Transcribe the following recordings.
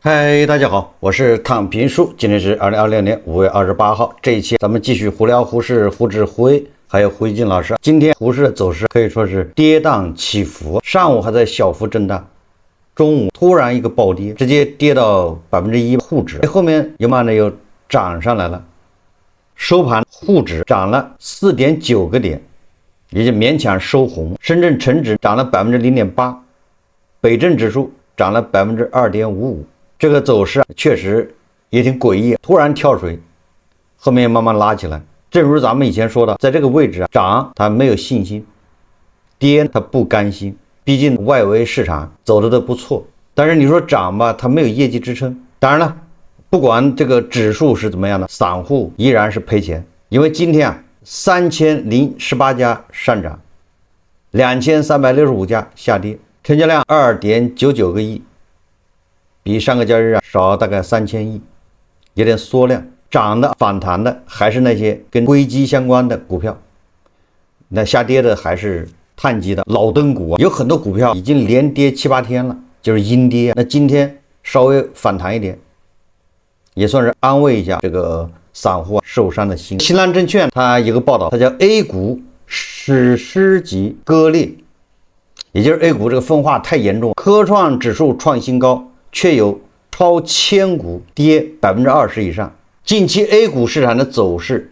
嗨，大家好，我是躺平叔，今天是2026年5月28号。这一期咱們繼續胡聊胡適、胡志輝還有胡一金老師。今天胡適的走勢可以說是跌宕起伏，上午還在小幅震盪，中午突然一個暴跌，直接跌到1%滬指，後面慢慢的又漲上來了，收盤滬指漲了4.9個點，也就勉強收紅。深圳成指漲了0.8%，北證指數漲了2.55%。這個走勢確實也挺詭異，突然跳水，後面慢慢拉起來。正如咱們以前說的，在這個位置漲它沒有信心，跌它不甘心，畢竟外圍市場走的都不錯，但是你說漲吧，它沒有業績支撐。當然了，不管這個指數是怎麼樣的，散戶依然是賠錢，因為今天3018家上漲，2365家下跌，成交量2.99個億，比上個交易日少大概3000億，有點縮量。漲的反彈的還是那些跟硅基相關的股票，那下跌的還是碳基的老燈股啊，有很多股票已經連跌7、8天了，就是陰跌。那今天稍微反彈一點，也算是安慰一下這個散戶受傷的心。新浪證券它有個報道，它叫 A 股史詩級割裂，也就是 A 股這個分化太嚴重，科創指數創新高，卻有超1000股跌20%以上。近期 A 股市場的走勢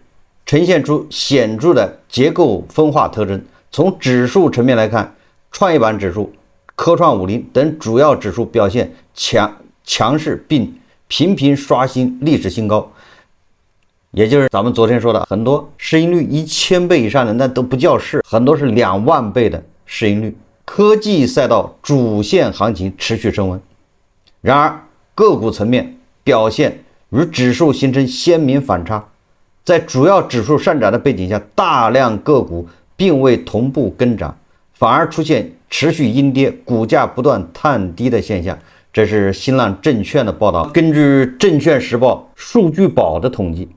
呈現出顯著的結構分化特徵。從指數層面來看，創業板指數、科創50等主要指數表現強勢，並頻頻刷新歷史新高。也就是咱們昨天說的，很多市盈率1000倍以上的那都不叫市，很多是2萬倍的市盈率。科技賽道主線行情持續升溫，然而個股層面表現與指數形成鮮明反差，在主要指數上漲的背景下，大量個股並未同步跟漲，反而出現持續陰跌，股價不斷探低的現象。這是新浪證券的報道。根據證券時報數據寶的統計，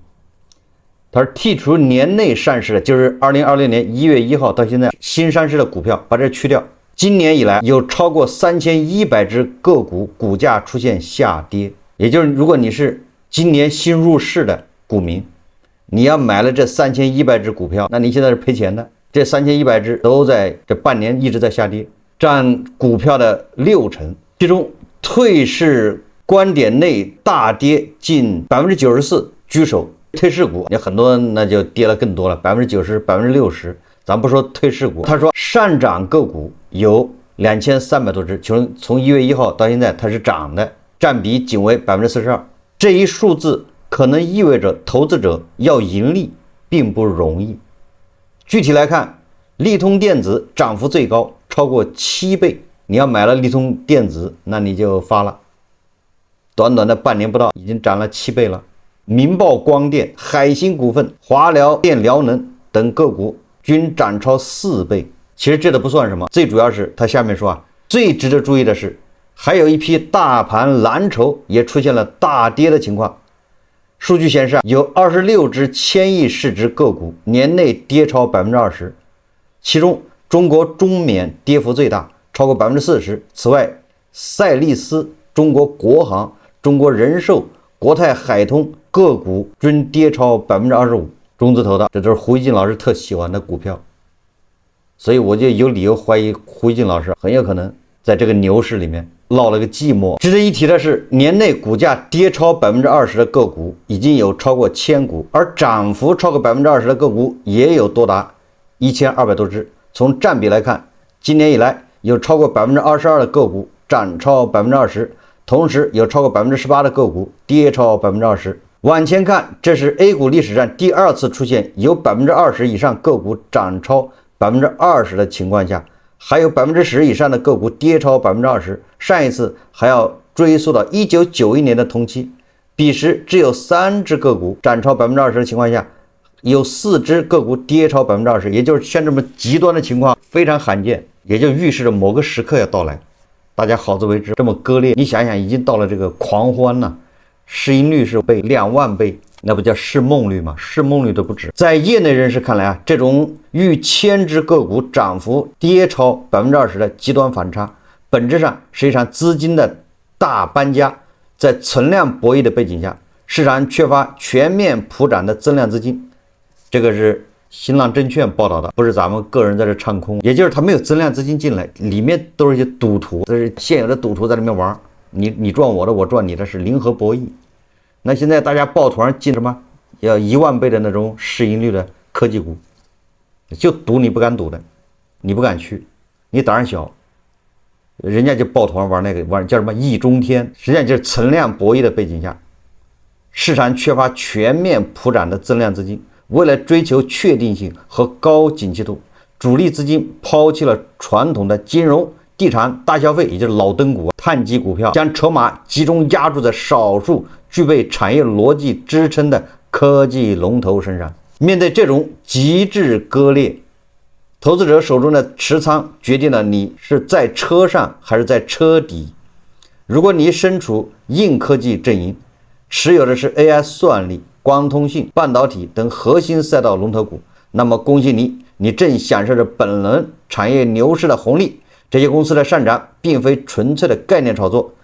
它是剔除年內上市的，就是2026年1月1號到現在新上市的股票，把這去掉，今年以來有超過3100只個股股價出現下跌。也就是如果你是今年新入市的股民，你要買了这3100只股票，那你現在是賠錢的。這3100只都在這半年一直在下跌，佔股票的60%，其中退市觀點內大跌近94%，居首。退市股有很多那就跌了更多了，90%、60%。咱不說退市股，他說上漲個股有2300多只，從1月1號到現在它是漲的，佔比僅為42%。這一數字可能意味着投資者要盈利並不容易。具體來看，利通電子漲幅最高，超過7倍。你要買了利通電子，那你就發了，短短的半年不到已經漲了7倍了。明豹光電、海星股份、華遼電遼能等個股均漲超4倍。其實這都不算什麼，最主要是他下面說最值得注意的是，還有一批大盤藍籌也出現了大跌的情況。數據顯示，有26只1000億市值個股年內跌超20%，其中中國中免跌幅最大，超過40%。此外，赛力斯、中國國航、中國人壽、國泰海通個股均跌超25%。中字頭的，這都是胡一金老師特喜歡的股票，所以我就有理由懷疑胡一金老師很有可能在這個牛市裡面落了個寂寞。值得一提的是，年內股價跌超20%的個股已經有超過1000股，而漲幅超過20%的個股也有多達1200多只。從佔比來看，今年以來有超過22%的個股漲超20%，同時有超过18%的個股跌超20%。往前看，這是 A 股歷史上第2次出現有20%以上個股漲超20%的情況下，還有10%以上的個股跌超20%。上一次還要追溯到1991年的同期，彼時只有3只個股漲超20%的情況下，有4只個股跌超20%，也就是像這麼極端的情況非常罕見，也就預示着某個時刻要到來。大家好自為之。這麼割裂，你想想已經到了這個狂歡了，市盈率是被2萬倍，那不叫市夢率嗎？市夢率都不止。在業內人士看来這種逾1000只個股漲幅跌超20%的極端反差，本質上是一場資金的大搬家，在存量博弈的背景下，市场缺乏全面普涨的增量資金。這個是新浪證券報道的，不是咱們個人在這唱空。也就是它沒有增量資金進來，裡面都是一些賭徒，都是現有的賭徒在裡面玩。你賺我的，我賺你的，是零和博弈。那現在大家抱团進什麼？要1萬倍的那種市盈率的科技股，就賭你不敢賭的，你不敢去，你膽兒小。人家就抱团玩那個玩叫什麼易中天，實際上就是存量博弈的背景下，市場缺乏全面普漲的增量資金，為了追求確定性和高景氣度，主力資金拋棄了傳統的金融、地產、大消費，也就是老登股、碳基股票，將籌碼集中壓注在少數具備產業邏輯支撐的科技龍頭身上。面對這種極致割裂，投資者手中的持倉決定了你是在車上還是在車底。如果你身處硬科技陣營，持有的是 AI 算力、光通信、半導體等核心賽道龍頭股，那麼恭喜你，你正享受着本輪產業牛市的紅利。這些公司的上漲並非純粹的概念炒作，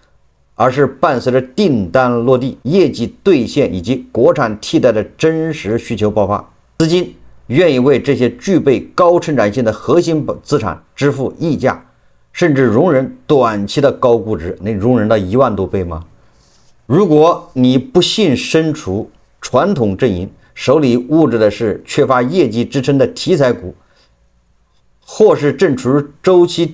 而是伴隨着訂單落地、業績兌現以及國產替代的真實需求爆發，資金願意為這些具備高成長性的核心資產支付溢價，甚至容忍短期的高估值。能容忍到1萬多倍嗎？如果你不幸身處傳統陣營，手裡握着的是缺乏業績支撐的題材股，或是正處於周期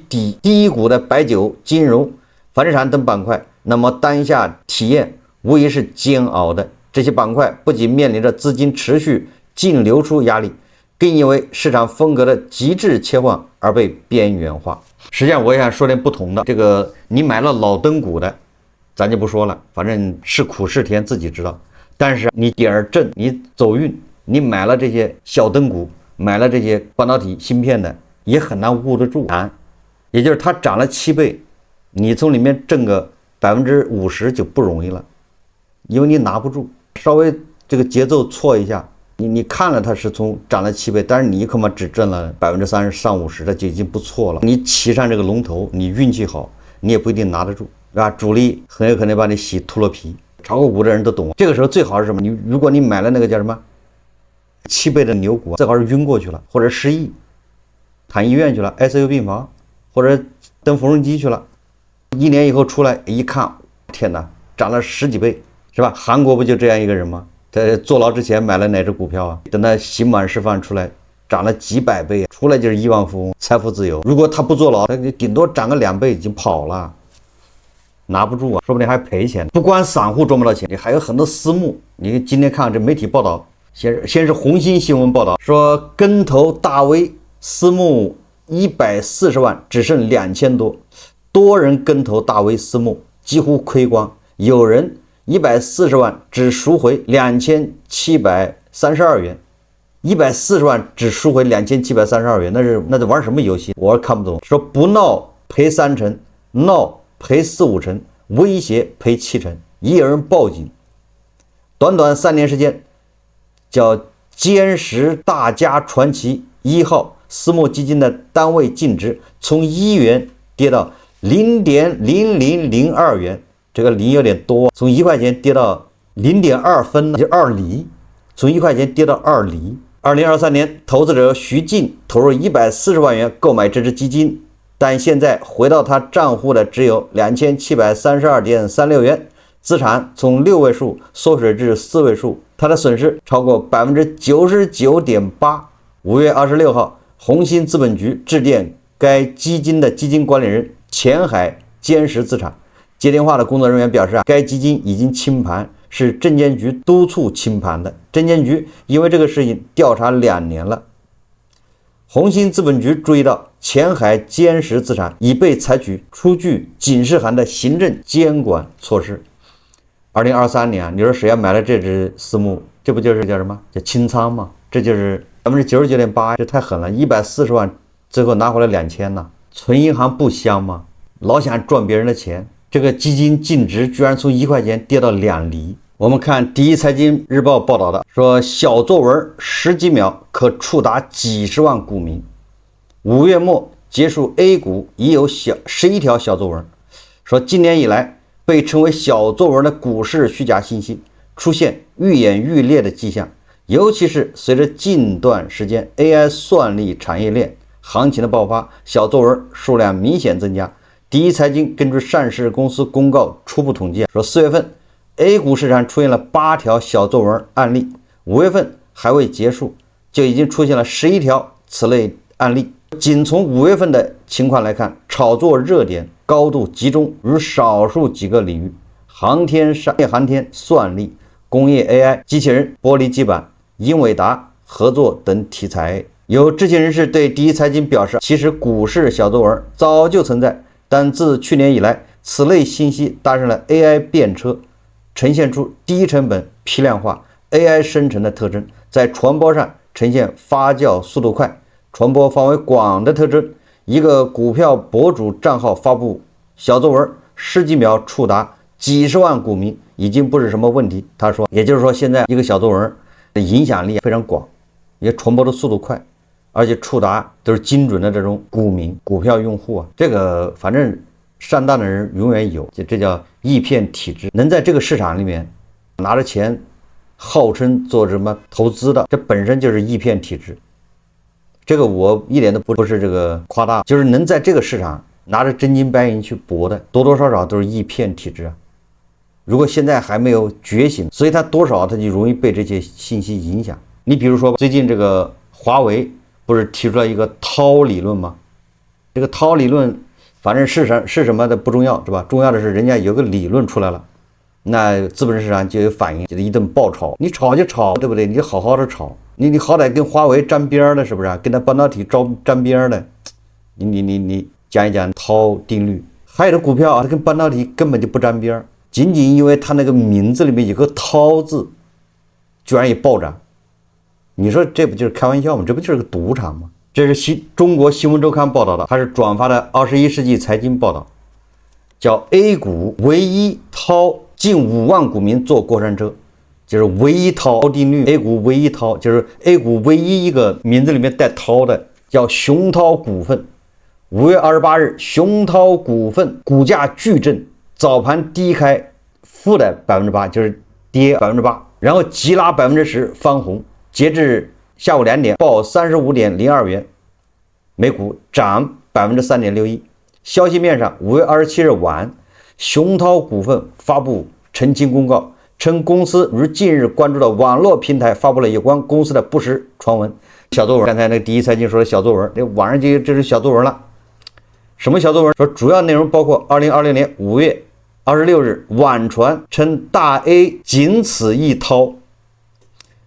低谷的白酒、金融、房地產等板塊，那麼當下體驗無疑是煎熬的。這些板塊不僅面臨着資金持續淨流出壓力，更因為市場風格的極致切換而被邊緣化。實際上我也想說點不同的，這個你買了老登股的咱就不說了，反正是苦是甜自己知道。但是你点儿正，你走運，你買了这些小登股，買了这些半導體芯片的，也很難握得住啊。也就是它漲了7倍，你從裡面掙個50%就不容易了，因為你拿不住，稍微這個節奏錯一下，你看了它是從漲了7倍，但是你可能只掙了30%上50%，這就已經不錯了。你騎上這個龍頭，你運氣好，你也不一定拿得住，是吧？主力很有可能把你洗禿了皮。炒过股的人都懂，這個時候最好是什麼？如果你買了那個叫什麼7倍的牛股，最好是暈過去了，或者失憶，躺醫院去了 ，ICU 病房，或者登縫紉機去了。1年以後出來一看，天哪，漲了10幾倍，是吧？韓國不就這樣一個人嗎？在坐牢之前買了哪隻股票啊？等他刑滿釋放出來，漲了幾百倍，出來就是億萬富翁，財富自由。如果他不坐牢，他頂多漲個2倍已經跑了。拿不住啊，說不定還賠錢。不光散戶賺不到錢，你還有很多私募。你今天看這媒體報道，先是紅星新聞報道說，跟投大 V 私募140萬，只剩2000多，多人跟投大 V 私募幾乎虧光，有人140萬只贖回2732元，140萬只贖回2732元，那是玩什麼遊戲？我看不懂。說不鬧賠3成，鬧賠4、5成，威脅賠7成，也有人報警。短短3年時間，叫堅實大家傳奇1號私募基金的單位淨值從1元跌到0.0002元，這個零有點多，從1塊錢跌到0.2分，就2厘，從1塊錢跌到2厘。2023年，投資者徐進投入140萬元購買這支基金。但現在回到他賬戶的只有2732.36元，資產從6位數縮水至4位數，他的損失超過99.8%。5月26號，紅星資本局致電該基金的基金管理人前海堅實資產，接電話的工作人員表示該基金已經清盤，是證監局督促清盤的。證監局因為這個事情調查2年了。紅星資本局注意到前海堅實資產已被採取出具警示函的行政監管措施。2023年，你說誰要買了這只私募，這不就是叫什麼？叫清倉嗎？這就是99.8%，這太狠了！140萬最後拿回來2000呢，存銀行不香嗎？老想賺別人的錢，這個基金淨值居然從1塊錢跌到2厘。我們看第一財經日報報道的，說小作文10幾秒可觸達幾十萬股民。5月末結束 A 股已有11條小作文，說今年以來被稱為小作文的股市虛假信息出現愈演愈烈的跡象，尤其是隨着近段時間 AI 算力產業鏈行情的爆發，小作文數量明顯增加。第一財經根據上市公司公告初步統計說，4月份 A 股市場出現了8條小作文案例，5月份還未結束，就已經出現了11條此類案例。僅從5月份的情況來看，炒作熱點高度集中於少數幾個領域：航天、商業航天、算力、工業 AI、機器人、玻璃基板、英偉達合作等題材。有知情人士對第一財經表示，其實股市小作文早就存在，但自去年以來，此類信息搭上了 AI 便車，呈現出低成本、批量化、AI 生成的特徵，在傳播上呈現發酵速度快、傳播範圍廣的特徵。一個股票博主賬號發布小作文，10幾秒觸達幾十萬股民，已經不是什麼問題。他說，也就是說，現在一個小作文的影響力非常廣，也傳播的速度快，而且觸達都是精準的這種股民、股票用戶啊。這個反正上當的人永遠有，這叫易騙體質。能在這個市場裡面拿着錢號稱做什麼投資的，這本身就是易騙體質。這個我一點都不是這個誇大，就是能在這個市場拿着真金白銀去搏的，多多少少都是易騙體質啊。如果現在還沒有覺醒，所以他多少他就容易被這些信息影響。你比如說最近这個華為不是提出了一個濤理論嗎？這個濤理論反正是什麼的不重要，是吧？重要的是人家有個理論出來了，那資本市場就有反應，就一頓爆炒。你炒就炒，对不對？你就好好的炒。你好歹跟華為沾邊的，是不是啊？跟他半導體沾邊的，你講一講濤定律。還有的股票啊，它跟半導體根本就不沾邊，僅僅因為它那個名字裡面有個濤字，居然也暴漲。你說這不就是開玩笑嗎？這不就是個賭場嗎？這是中國新聞週刊報道的，它是轉發的21世紀財經報道，叫 A 股唯一濤近5萬股民坐過山車。就是唯一濤定律 ，A 股唯一濤，就是 A 股唯一一個名字裡面帶濤的，叫雄濤股份。5月28日，雄濤股份股價巨震，早盤低開負的8%，就是跌8%，然後急拉10%翻紅，截至下午2點報35.02元，每股漲3.61%。消息面上，5月27日晚，雄濤股份發布澄清公告。稱公司於近日關注的網絡平台發布了有關公司的不實傳聞。小作文，剛才那個第一財經說的小作文，這網上這是小作文了。什麼小作文？說主要內容包括2026年5月26日網傳稱大 A 僅此一濤。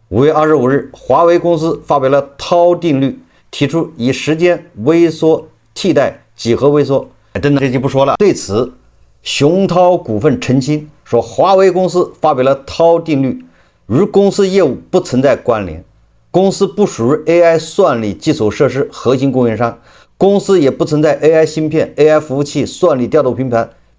5月25日，華為公司發表了濤定律，提出以時間微縮替代幾何微縮。等等，這就不說了。對此，雄濤股份澄清說，華為公司發表了濤定律，與公司業務不存在關聯，公司不屬於 AI 算力基礎設施核心供應商，公司也不存在 AI 芯片、AI 服務器、算力調度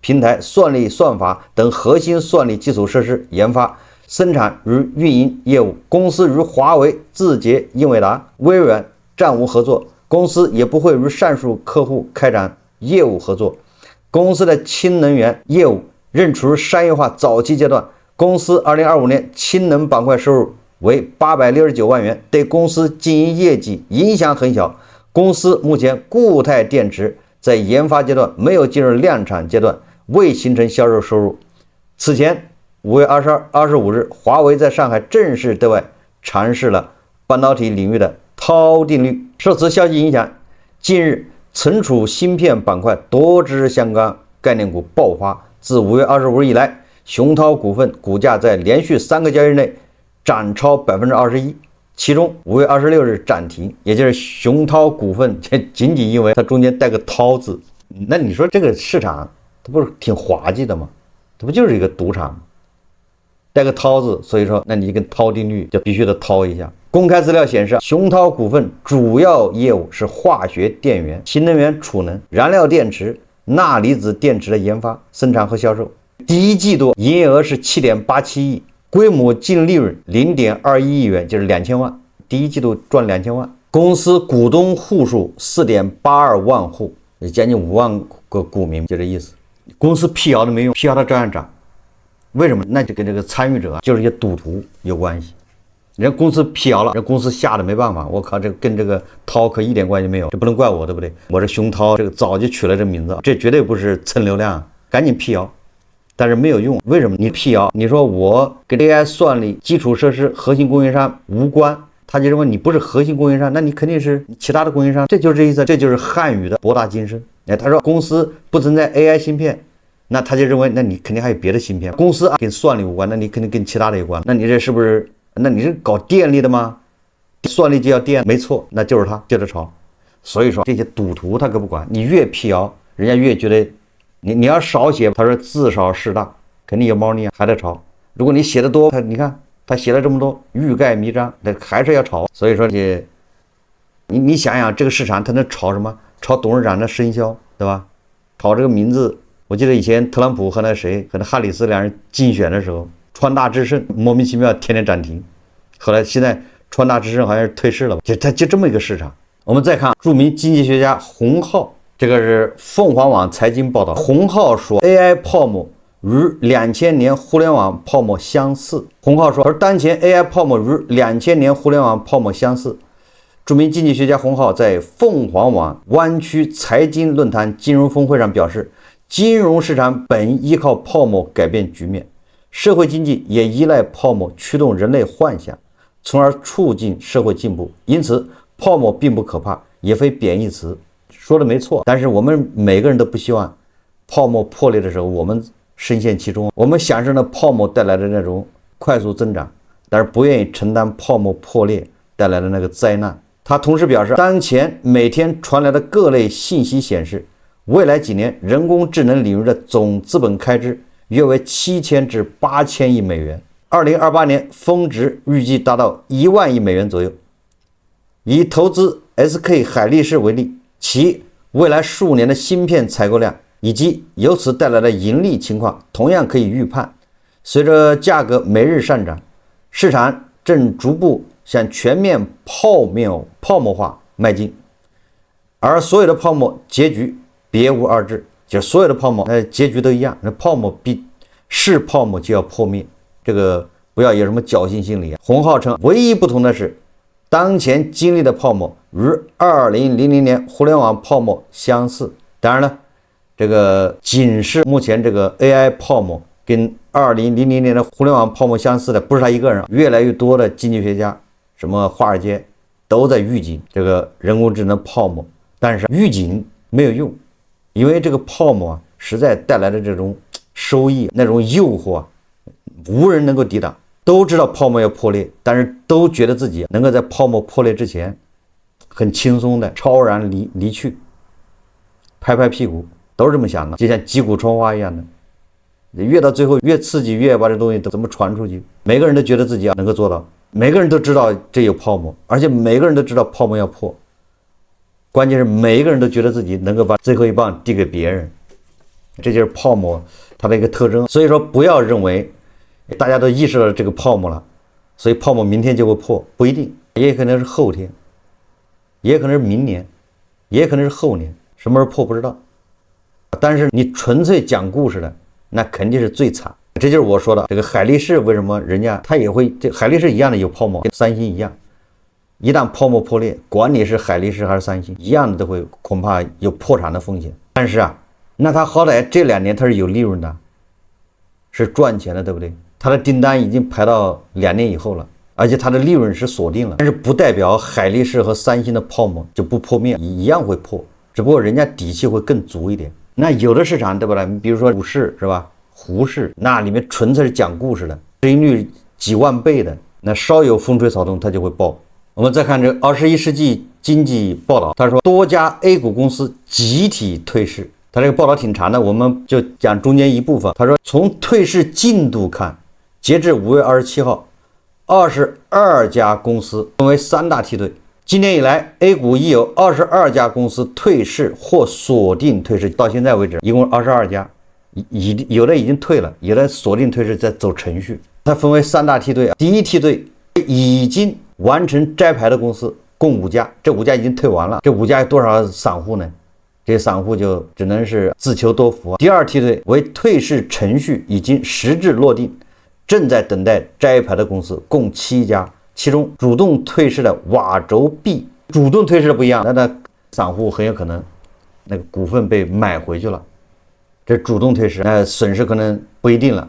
平台、算力算法等核心算力基礎設施研發、生產與運營業務。公司與華為、字節、英偉達、微軟暫無合作，公司也不會與上述客戶開展業務合作。公司的氫能源業務仍處於商業化早期階段。公司2025年氫能板塊收入為869萬元，對公司經營業績影響很小。公司目前固態電池在研發階段，沒有進入量產階段，未形成銷售收入。此前5月25日，華為在上海正式對外嘗試了半導體領域的濤定律。受此消息影響，近日存儲芯片板塊多隻相關概念股爆發。自5月25日以來，雄濤股份股價在連續3個交易內漲超21%，其中5月26日漲停，也就是雄濤股份僅因為它中間帶個濤字。那你說這個市場它不是挺滑稽的嗎？它不就是一個賭場嗎？帶個濤字，所以說那你跟濤定律就必須得濤一下。公開資料顯示，雄濤股份主要業務是化學電源、新能源儲能、燃料電池、鈉離子電池的研發、生產和銷售。第一季度營業額是7.87億，規模淨利潤0.21億元，就是2000萬。第一季度賺2000萬。公司股東戶數4.82萬戶，也將近5萬個股民，就這意思。公司辟謠都沒用，辟謠它照樣漲。為什麼？那就跟這個參與者就是一些賭徒有關係。人家公司辟謠了，人公司嚇得沒辦法。我靠，這跟這個濤可一點關係沒有，這不能怪我，對不對？我這熊濤這個早就取了這名字，這絕對不是蹭流量，趕緊辟謠。但是沒有用，為什麼？你辟謠，你說我跟 AI 算力、基礎設施、核心供應商無關，他就認為你不是核心供應商，那你肯定是其他的供應商，這就是這意思，這就是漢語的博大精深。哎，他說公司不存在 AI 芯片。那他就認為，那你肯定還有別的芯片。公司跟算力無關，那你肯定跟其他的有關。那你這是不是？那你是搞電力的嗎？算力就要電，沒錯，那就是他接着炒。所以說這些賭徒他可不管，你越辟謠，人家越覺得你要少寫，他說字少事大，肯定有貓膩啊，還得炒。如果你寫的多，你看他寫了這麼多欲蓋彌彰，那還是要炒。所以說你想想這個市場他能炒什麼？炒董事長的生肖，對吧？炒这個名字。我記得以前特朗普和那哈里斯兩人競選的時候，川大智勝莫名其妙天天漲停，後來現在川大智勝好像是退市了，就這麼一個市場。我們再看著名經濟學家洪浩，這個是鳳凰網財經報道，洪浩說 AI 泡沫與2000年互聯網泡沫相似。洪浩說，而當前 AI 泡沫與2000年互聯網泡沫相似。著名經濟學家洪浩在鳳凰網灣區財經論壇金融峰會上表示，金融市場本依靠泡沫改變局面，社會經濟也依賴泡沫驅動人類幻想，從而促進社會進步。因此，泡沫並不可怕，也非貶義詞。說的沒錯，但是我們每個人都不希望泡沫破裂的時候我們深陷其中。我們享受了泡沫帶來的那種快速增長，但是不願意承擔泡沫破裂帶來的那個災難。他同時表示，當前每天傳來的各類信息顯示，未來幾年，人工智能領域的總資本開支約為7000至8000億美元，2028年峰值預計達到1萬億美元左右。以投資 SK 海力士為例，其未來數年的芯片採購量以及由此帶來的盈利情況，同樣可以預判。隨着價格每日上漲，市場正逐步向全面泡沫化邁進，而所有的泡沫結局別無二致，就是所有的泡沫，結局都一樣。那泡沫是泡沫就要破滅，這個不要有什麼僥倖心理。洪浩稱，唯一不同的是，當前經歷的泡沫與2000年互聯網泡沫相似。當然了，這個僅是目前這個 AI 泡沫跟2000年的互聯網泡沫相似的，不是他一個人，越來越多的經濟學家，什麼華爾街都在預警這個人工智能泡沫，但是預警沒有用。因為這個泡沫實在帶來的這種收益，那種誘惑無人能夠抵擋。都知道泡沫要破裂，但是都覺得自己能夠在泡沫破裂之前很輕鬆的超然離去，拍拍屁股，都是這麼想的，就像擊鼓傳花一樣的。越到最後越刺激，越把這東西都怎麼傳出去。每個人都覺得自己能夠做到，每個人都知道這有泡沫，而且每個人都知道泡沫要破。關鍵是每一個人都覺得自己能夠把最後一棒遞給別人，這就是泡沫它的一個特徵。所以說，不要認為大家都意識到這個泡沫了，所以泡沫明天就會破，不一定，也可能是後天，也可能是明年，也可能是後年，什麼時候破不知道。但是你純粹講故事的，那肯定是最慘。這就是我說的這個海力士為什麼人家他也會，這海力士一樣的有泡沫，跟三星一樣。一旦泡沫破裂，管你是海力士還是三星，一樣的都會恐怕有破產的風險。但是那他好歹這2年他是有利潤的，是賺錢的，对不对？他的訂單已經排到2年以後了，而且他的利潤是鎖定了。但是不代表海力士和三星的泡沫就不破滅，一樣會破，只不過人家底氣會更足一點。那有的市場，对吧？你比如說股市是吧？胡市那裡面純粹是講故事的，市盈率幾萬倍的，那稍有風吹草動它就會爆。我們再看這個21世紀經濟報道，他說多家 A 股公司集體退市。他這個報道挺長的，我們就講中間一部分。他說從退市進度看，截至5月27號，22家公司分為3大梯队。今年以來 A 股已有22家公司退市或鎖定退市，到現在為止一共22家，有的已經退了，有的鎖定退市在走程序。它分為3大梯队，第一梯队已經完成摘牌的公司共5家，這5家已經退完了。這5家有多少散戶呢？這些散戶就只能是自求多福。第二梯队為退市程序已經實質落定，正在等待摘牌的公司共7家，其中主動退市的瓦轴币，主動退市的不一樣，那散戶很有可能那个股份被买回去了，這主動退市，那損失可能不一定了。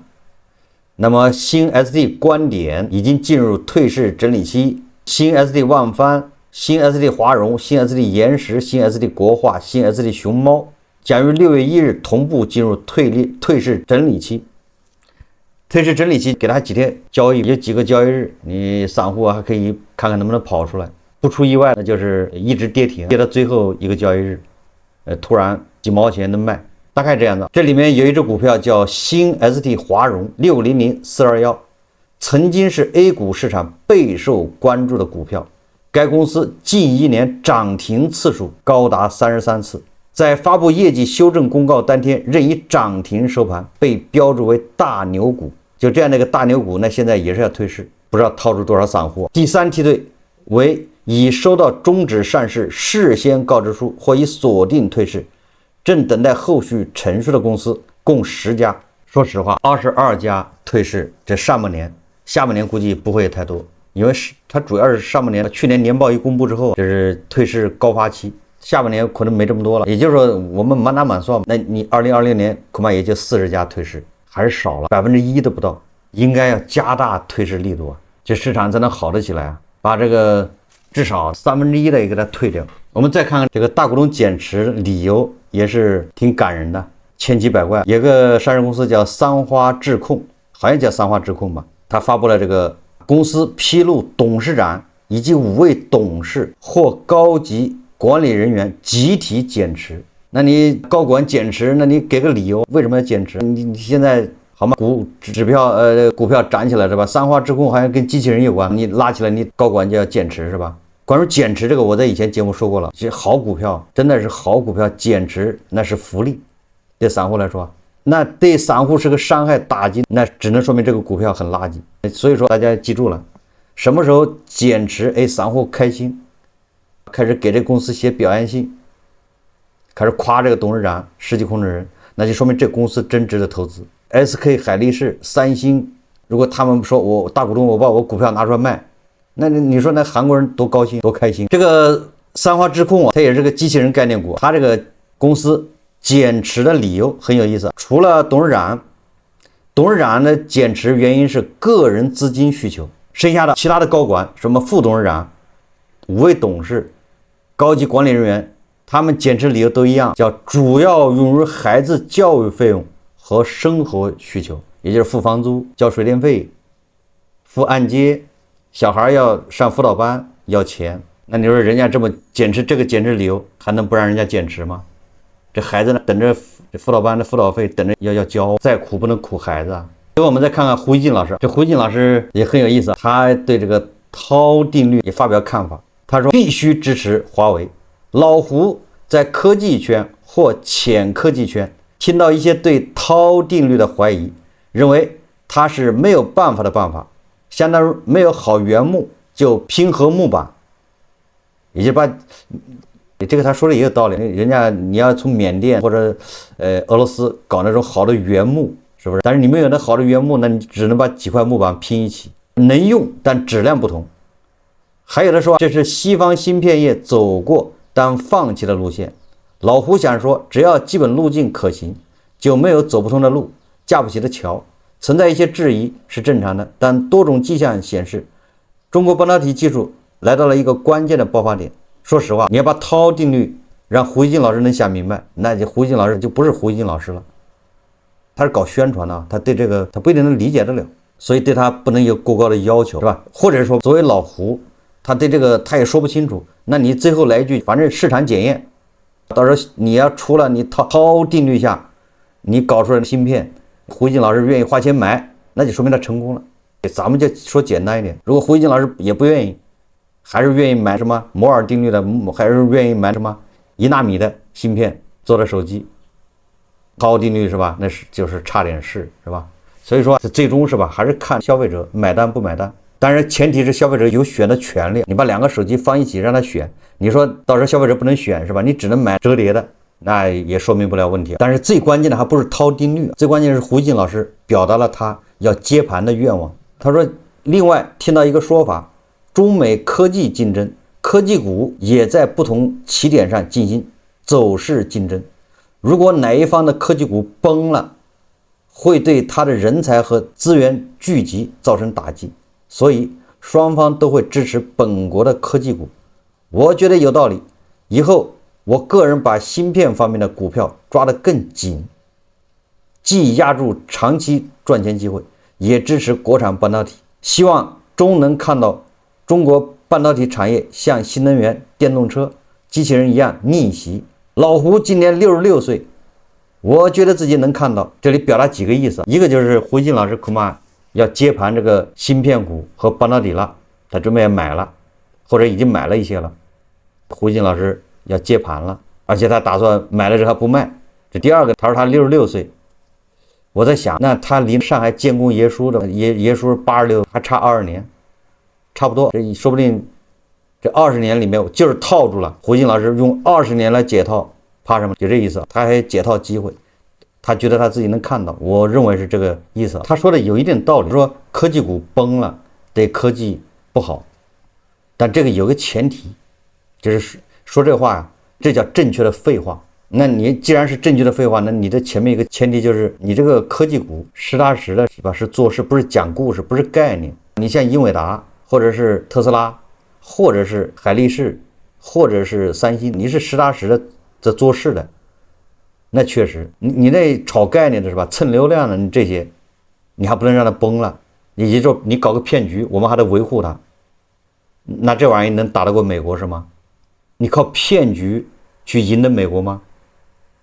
那麼新 SD 觀點已經進入退市整理期，新 SD 萬帆、新 SD 華融、新 SD 岩石、新 SD 國化、新 SD 熊貓將於6月1日同步進入退市整理期。退市整理期給它幾天交易，有幾個交易日，你散戶還可以看看能不能跑出來。不出意外，那就是一直跌停，跌到最後一個交易日，突然幾毛錢能賣，大概這樣的。這裡面有一隻股票叫新 SD 華融600421，曾經是 A 股市場備受關注的股票。該公司近1年漲停次數高達33次，在發布業績修正公告當天仍以漲停收盤，被標注為大牛股。就這樣的一個大牛股，那現在也是要退市，不知道套出多少散戶。第三梯隊為已收到終止上市事先告知書或已鎖定退市，正等待後續程序的公司共10家。說實話，22家退市，這上半年，下半年估計不會太多，因為它主要是上半年去年年報一公布之後，這是退市高發期，下半年可能沒這麼多了。也就是說，我們滿打滿算，那你2020年恐怕也就40家退市，還是少了1%都不到，應該要加大退市力度啊，這市場才能好得起來啊，把這個至少1/3的也給它退掉。我們再看看這個大股東減持理由也是挺感人的，千奇百怪。有個上市公司叫三花智控，好像叫三花智控吧，他發布了這個公司披露董事長以及5位董事或高級管理人員集體減持。那你高管減持，那你給個理由，為什麼要減持？你現在好嗎？股票漲起來是吧？三花智控好像跟機器人有關，你拉起來，你高管就要減持是吧？關於減持這個，我在以前節目說過了，其實好股票真的是好股票，減持那是福利，對散戶來說，那對散戶是個傷害打擊，那只能說明這個股票很垃圾。所以說大家記住了，什麼時候減持，散戶開心，開始給這個公司寫表揚信，開始誇這個董事長、實際控制人，那就說明這公司真值得投資。SK 海力士、三星，如果他們說我大股東，我把我股票拿出來賣，那你說那韓國人多高興多開心。這個三花智控啊，它也是個機器人概念股，它這個公司減持的理由很有意思，除了董事長的減持原因是個人資金需求，剩下的其他的高管，什麼副董事長、5位董事、高級管理人員，他們減持理由都一樣，叫主要用於孩子教育費用和生活需求，也就是付房租、交水電費、付按揭，小孩要上輔導班要錢。那你說人家這麼減持，這個減持理由還能不讓人家減持嗎？這孩子呢，等着這輔導班的輔導費等着要交，再苦不能苦孩子啊。最後我們再看看胡一進老師，這胡一進老師也很有意思，他對這個韜定律也發表看法，他說必須支持華為。老胡在科技圈或淺科技圈聽到一些對韜定律的懷疑，認為它是沒有辦法的辦法，相當於沒有好原木就拼合木板，也就把這個他說的也有道理，人家你要從緬甸或者俄羅斯搞那種好的原木，是不是？但是你沒有那好的原木，那你只能把幾塊木板拼一起，能用但質量不同。還有的說這是西方芯片業走過但放棄的路線。老胡想說，只要基本路徑可行，就沒有走不通的路，架不起的橋。存在一些質疑是正常的，但多種跡象顯示，中國半導體技術來到了一個關鍵的爆發點。說實話，你要把韜定律讓胡一進老師能想明白，那就胡一進老師就不是胡一進老師了。他是搞宣傳的，他對這個他不一定能理解得了，所以對他不能有過高的要求，是吧？或者說，作為老胡，他对這個他也說不清楚，那你最後來一句，反正市場檢驗，到時候你要除了你韜定律下，你搞出來的芯片，胡一進老師願意花錢買，那就說明他成功了。咱們就說簡單一點，如果胡一進老師也不願意，還是願意買什麼摩爾定律的，還是願意买什麼1納米的芯片做的手機，韜定律是吧？那是就是差點事是吧？所以說最終是吧，還是看消費者買單不買單。當然前提是消費者有選的權利，你把2個手機放一起讓他選，你說到時候消費者不能選是吧？你只能買折疊的，那也說明不了問題。但是最關鍵的还不是涛定律，最關键是胡锡进老師表达了他要接盘的愿望。他说，另外听到一個說法，中美科技競爭，科技股也在不同起點上進行走勢競爭。如果哪一方的科技股崩了，會對他的人才和資源聚集造成打擊，所以雙方都會支持本國的科技股。我覺得有道理。以後我個人把芯片方面的股票抓得更緊，既押注長期賺錢機會，也支持國產半導體。希望終能看到中國半導體產業像新能源、電動車、機器人一樣逆襲。老胡今年66歲，我覺得自己能看到。這裡表達幾個意思，一個就是胡錫進老師恐怕要接盤這個芯片股和半導體了，他準備買了，或者已經買了一些了。胡錫進老師要接盤了，而且他打算買了之後不賣。這第二個，他說他66歲，我在想，那他離上海建工爺叔的爺叔86，還差20年，差不多。這說不定這20年裡面就是套住了。胡錫進老師用20年來解套，怕什麼？就這意思，他還解套機會，他覺得他自己能看到。我認為是這個意思。他說的有一定道理，說科技股崩了，对科技不好，但這個有個前提。就是說這話呀，這叫正確的廢話。那你既然是正確的廢話，那你的前面一個前提就是你這個科技股實打實的是吧？是做事，不是講故事，不是概念。你像英偉達，或者是特斯拉，或者是海力士，或者是三星，你是實打實的在做事的，那確實，你那炒概念的是吧？蹭流量的，你這些，你還不能讓它崩了。你就你搞個騙局，我們還得維護它，那這玩意能打得過美國是嗎？你靠騙局去贏得美國嗎？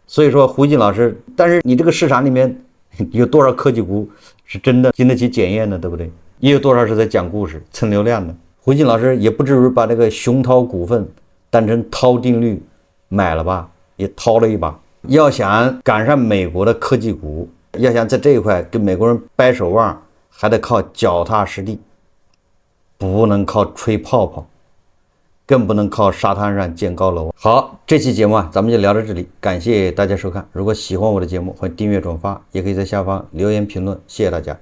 所以說胡錫進老師，但是你這個市場裡面有多少科技股是真的經得起檢驗的，對不对？也有多少是在講故事蹭流量的。胡錫進老師也不至於把這個熊涛股份當成涛定律買了吧，也掏了一把。要想趕上美國的科技股，要想在這一塊跟美國人掰手腕，還得靠腳踏實地，不能靠吹泡泡，更不能靠沙灘上建高樓。好，這期節目咱們就聊到這裡，感謝大家收看。如果喜歡我的節目，歡迎訂閱轉發，也可以在下方留言評論。謝謝大家。